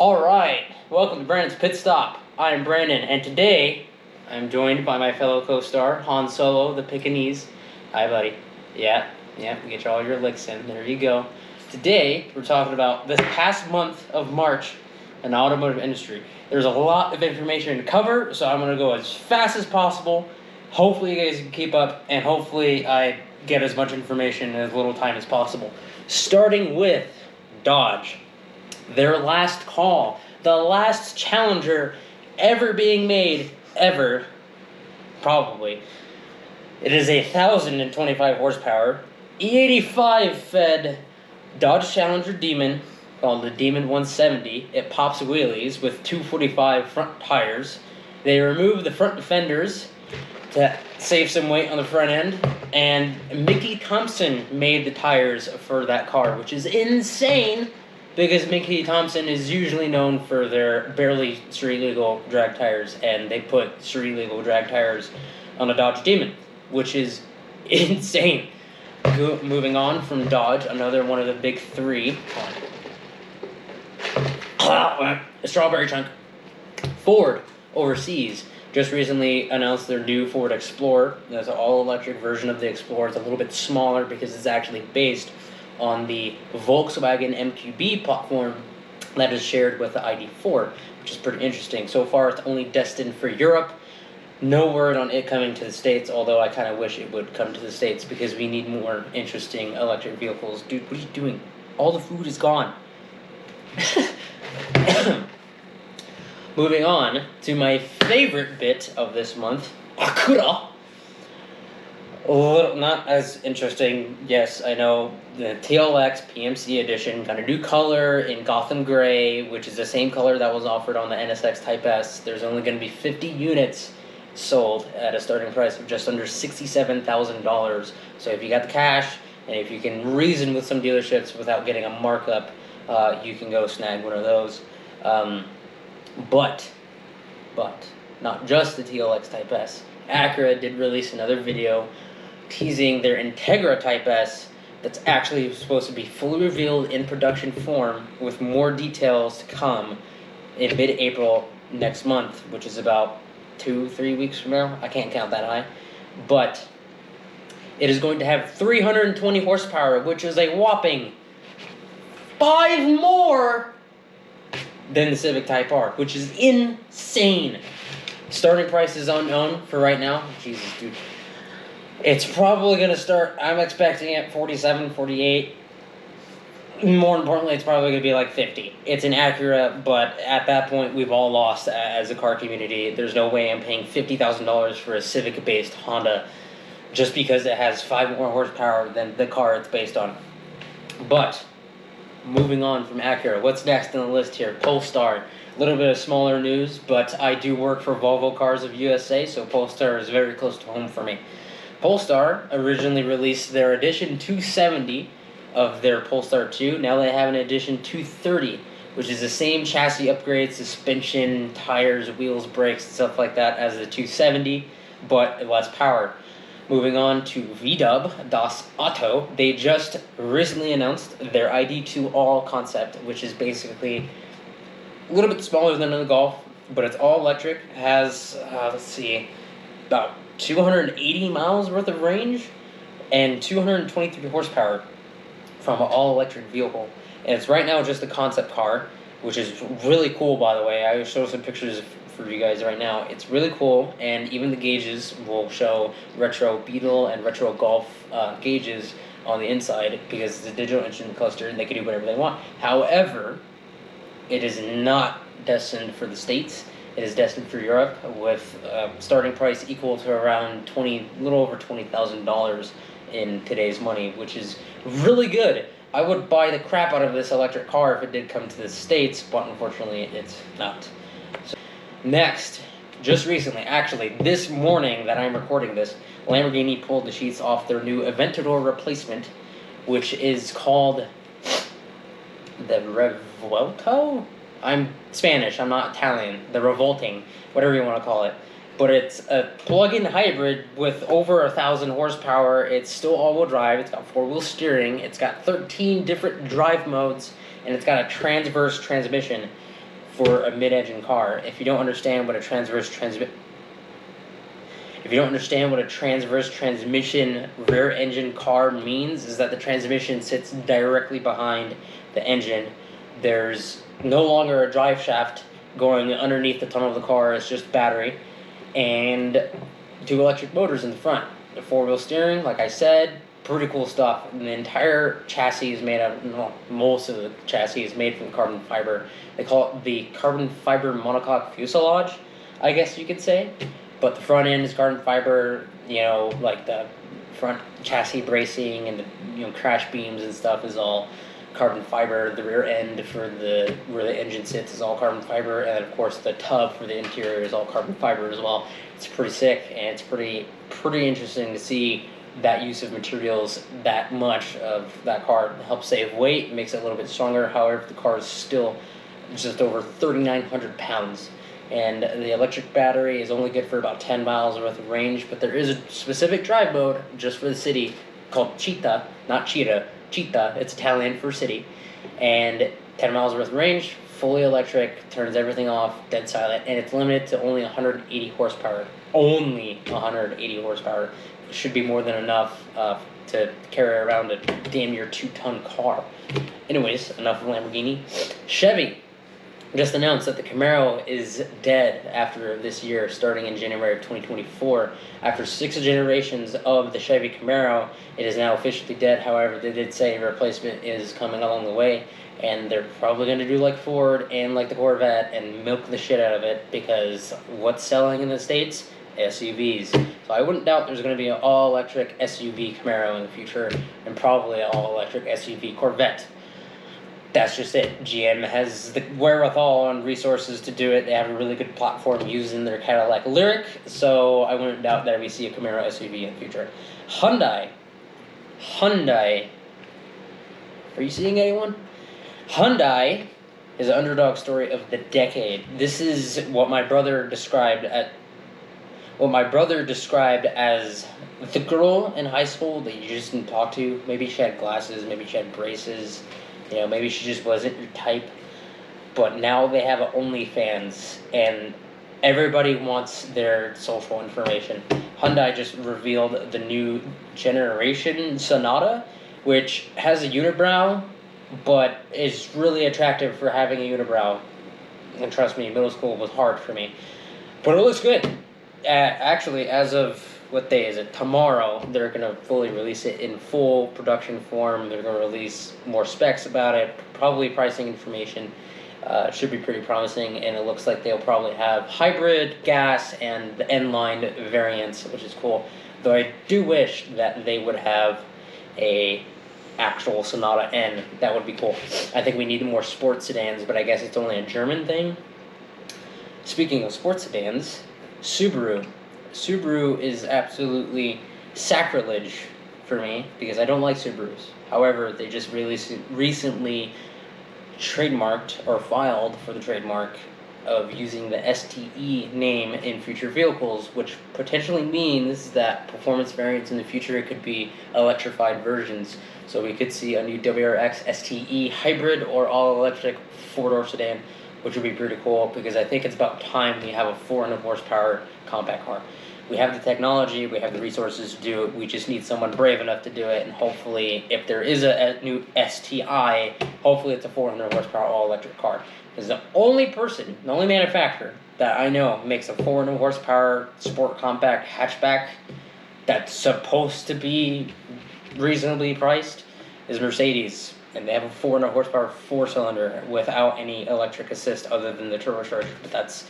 Alright, welcome to Brandon's Pit Stop. I am Brandon, and today I'm joined by my fellow co-star, Han Solo, the Pekingese. Hi, buddy. Yeah, get all your licks in. There you go. Today, we're talking about this past month of March in the automotive industry. There's a lot of information to cover, so I'm going to go as fast as possible. Hopefully you guys can keep up, and hopefully I get as much information in as little time as possible. Starting with Dodge. Their last call, the last Challenger ever being made, ever, probably. It is a 1,025 horsepower, E85 fed Dodge Challenger Demon, called the Demon 170. It pops wheelies with 245 front tires. They remove the front fenders to save some weight on the front end, and Mickey Thompson made the tires for that car, which is insane, because Mickey Thompson is usually known for their barely street legal drag tires, and they put street legal drag tires on a Dodge Demon, which is insane. Moving on from Dodge, another one of the big three. A strawberry chunk. Ford overseas just recently announced their new Ford Explorer. That's an all-electric version of the Explorer. It's a little bit smaller because it's actually based on the Volkswagen MQB platform that is shared with the ID4, which is pretty interesting. So far, it's only destined for Europe. No word on it coming to the States, although I kind of wish it would come to the States because we need more interesting electric vehicles. Dude, what are you doing? All the food is gone. Moving on to my favorite bit of this month, Acura. A little, not as interesting. Yes, I know, the TLX PMC edition got a new color in Gotham Gray, which is the same color that was offered on the NSX Type S. There's only going to be 50 units sold at a starting price of just under $67,000. So if you got the cash, and if you can reason with some dealerships without getting a markup, you can go snag one of those. But, not just the TLX Type S. Acura did release another video teasing their Integra Type S that's actually supposed to be fully revealed in production form, with more details to come in mid-April next month, which is about 2-3 weeks from now. I can't count that high. But it is going to have 320 horsepower, which is a whopping 5 more than the Civic Type R, which is insane. Starting price is unknown for right now. Jesus, dude. It's probably going to start, I'm expecting it 47, 48. More importantly, it's probably going to be like 50. It's an Acura, but at that point, we've all lost as a car community. There's no way I'm paying $50,000 for a Civic-based Honda just because it has 5 more horsepower than the car it's based on. But moving on from Acura, what's next on the list here? Polestar. A little bit of smaller news, but I do work for Volvo Cars of USA, so Polestar is very close to home for me. Polestar originally released their Edition 270 of their Polestar 2. Now they have an Edition 230, which is the same chassis upgrade, suspension, tires, wheels, brakes, stuff like that as the 270, but less power. Moving on to VW, Das Auto, they just recently announced their ID2 All concept, which is basically a little bit smaller than the Golf, but it's all electric, has, about 280 miles worth of range and 223 horsepower from an all-electric vehicle. And it's right now just a concept car, which is really cool, by the way. I will show some pictures for you guys right now. It's really cool, and even the gauges will show retro Beetle and retro Golf gauges on the inside because it's a digital instrument cluster and they can do whatever they want. However, it is not destined for the States. It is destined for Europe with starting price equal to around little over $20,000 in today's money, which is really good. I would buy the crap out of this electric car if it did come to the States, but unfortunately it's not. So, next, just recently, actually this morning that I'm recording this, Lamborghini pulled the sheets off their new Aventador replacement, which is called the Revuelto? I'm Spanish, I'm not Italian. The Revolting, whatever you want to call it. But it's a plug-in hybrid with over 1,000 horsepower. It's still all-wheel drive. It's got 4-wheel steering. It's got 13 different drive modes, and it's got a transverse transmission. for a mid-engine car. If you don't understand what a transverse transmission rear-engine car means, is that the transmission sits directly behind the engine. There's no longer a drive shaft going underneath the tunnel of the car. It's just battery and two electric motors in the front. The four-wheel steering, like I said, pretty cool stuff. And the entire chassis is made out of, no, most of the chassis is made from carbon fiber. They call it the carbon fiber monocoque fuselage, I guess you could say. But the front end is carbon fiber, like the front chassis bracing and the crash beams and stuff is all carbon fiber. The rear end for where the engine sits is all carbon fiber, and of course the tub for the interior is all carbon fiber as well. It's pretty sick, and it's pretty interesting to see that use of materials that much of that car. Helps save weight, makes it a little bit stronger. However, the car is still just over 3,900 pounds. And the electric battery is only good for about 10 miles worth of range, but there is a specific drive mode just for the city called Cheetah, not Cheetah, Cheetah. It's Italian for city, and 10 miles worth of range, fully electric, turns everything off, dead silent, and it's limited to only 180 horsepower. Only 180 horsepower. Should be more than enough to carry around a damn near 2-ton car. Anyways, enough of Lamborghini. Chevy just announced that the Camaro is dead after this year, starting in January of 2024. After 6 generations of the Chevy Camaro, it is now officially dead. However, they did say a replacement is coming along the way, and they're probably going to do like Ford and like the Corvette and milk the shit out of it, because what's selling in the States? SUVs. So I wouldn't doubt there's going to be an all-electric SUV Camaro in the future, and probably an all-electric SUV Corvette. That's just it. GM has the wherewithal and resources to do it. They have a really good platform using their Cadillac Lyriq, so I wouldn't doubt that we see a Camaro SUV in the future. Hyundai. Are you seeing anyone? Hyundai is an underdog story of the decade. This is what my brother described as the girl in high school that you just didn't talk to. Maybe she had glasses, maybe she had braces, maybe she just wasn't your type. But now they have OnlyFans, and everybody wants their social information. Hyundai just revealed the new generation Sonata, which has a unibrow, but is really attractive for having a unibrow. And trust me, middle school was hard for me. But it looks good. Actually, as of, what day is it? Tomorrow, they're going to fully release it in full production form. They're going to release more specs about it, probably pricing information. It should be pretty promising, and it looks like they'll probably have hybrid, gas, and the N-line variants, which is cool. Though I do wish that they would have a actual Sonata N. That would be cool. I think we need more sports sedans, but I guess it's only a German thing. Speaking of sports sedans, Subaru. Subaru is absolutely sacrilege for me because I don't like Subarus. However, they just recently trademarked or filed for the trademark of using the STE name in future vehicles, which potentially means that performance variants in the future could be electrified versions. So we could see a new WRX STE hybrid or all-electric four-door sedan, which would be pretty cool because I think it's about time we have a 400 horsepower compact car. We have the technology, we have the resources to do it, we just need someone brave enough to do it, and hopefully, if there is a new STI, hopefully it's a 400 horsepower all-electric car. Because the only manufacturer that I know makes a 400 horsepower sport compact hatchback that's supposed to be reasonably priced is Mercedes. And they have a 400 horsepower four-cylinder without any electric assist other than the turbocharger. But that's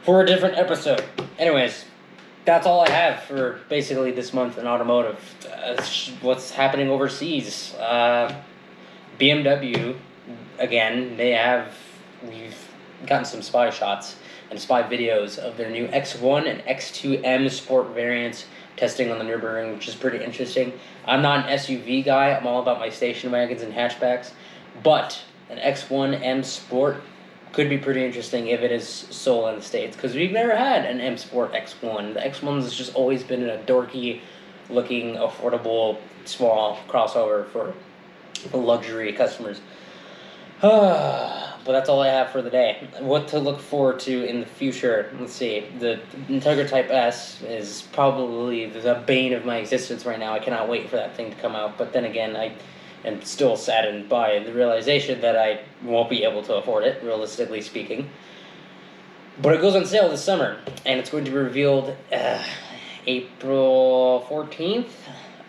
for a different episode. Anyways, that's all I have for basically this month in automotive. What's happening overseas? BMW, again, we've gotten some spy shots and spy videos of their new X1 and X2M sport variants testing on the Nürburgring, which is pretty interesting. I'm not an SUV guy. I'm all about my station wagons and hatchbacks. But an X1M Sport could be pretty interesting if it is sold in the States, because we've never had an M Sport X1. The X1 has just always been a dorky-looking, affordable, small crossover for luxury customers. but that's all I have for the day. What to look forward to in the future? Let's see. The Integra Type S is probably the bane of my existence right now. I cannot wait for that thing to come out. But then again, I am still saddened by the realization that I won't be able to afford it, realistically speaking. But it goes on sale this summer, and it's going to be revealed April 14th.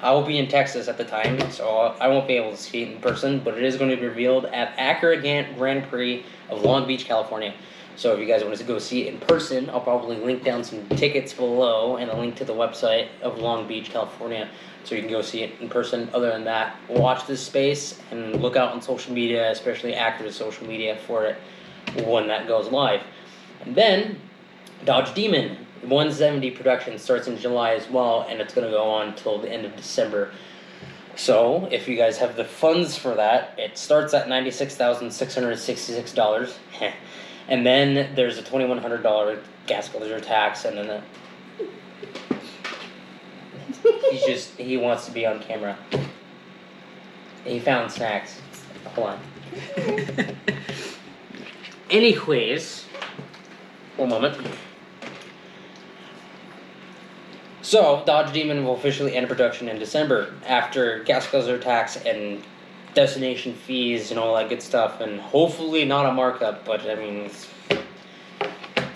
I will be in Texas at the time, so I won't be able to see it in person, but it is going to be revealed at Acura Grand Prix of Long Beach, California. So if you guys want to go see it in person, I'll probably link down some tickets below and a link to the website of Long Beach, California, so you can go see it in person. Other than that, watch this space and look out on social media, especially Acura's social media, for it when that goes live. And then, Dodge Demon 170 production starts in July as well, and it's going to go on till the end of December. So, if you guys have the funds for that, it starts at $96,666. And then there's a $2,100 gas guzzler tax, and then he wants to be on camera. He found snacks. Hold on. Anyways, one moment. So, Dodge Demon will officially end production in December after gas guzzler tax and destination fees and all that good stuff, and hopefully not a markup, but I mean, it's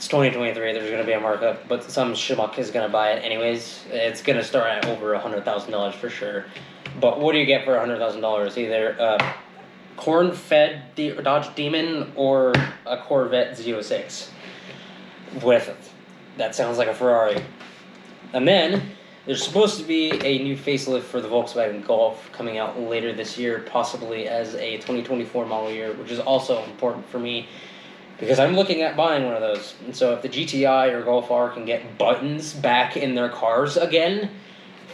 2023, there's going to be a markup, but some schmuck is going to buy it anyways. It's going to start at over $100,000 for sure. But what do you get for $100,000? Either a corn-fed Dodge Demon or a Corvette Z06 with it. That sounds like a Ferrari. And then, there's supposed to be a new facelift for the Volkswagen Golf coming out later this year, possibly as a 2024 model year, which is also important for me because I'm looking at buying one of those. And so if the GTI or Golf R can get buttons back in their cars again,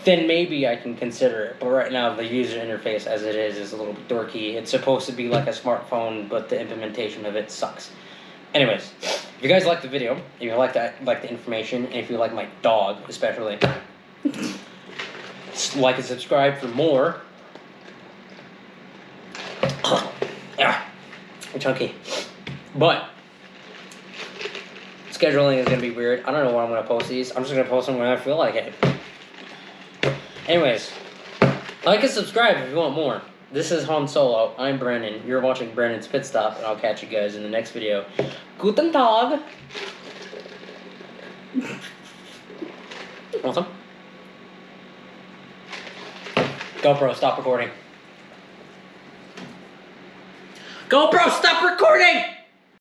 then maybe I can consider it. But right now, the user interface as it is a little bit dorky. It's supposed to be like a smartphone, but the implementation of it sucks. Anyways, if you guys like the video, if you like the information, and if you like my dog especially, like and subscribe for more. Yeah, chunky. But scheduling is gonna be weird. I don't know when I'm gonna post these. I'm just gonna post them when I feel like it. Anyways, like and subscribe if you want more. This is Han Solo. I'm Brandon. You're watching Brandon's Pit Stop, and I'll catch you guys in the next video. Guten Tag. Want some? GoPro, stop recording. GoPro, stop recording!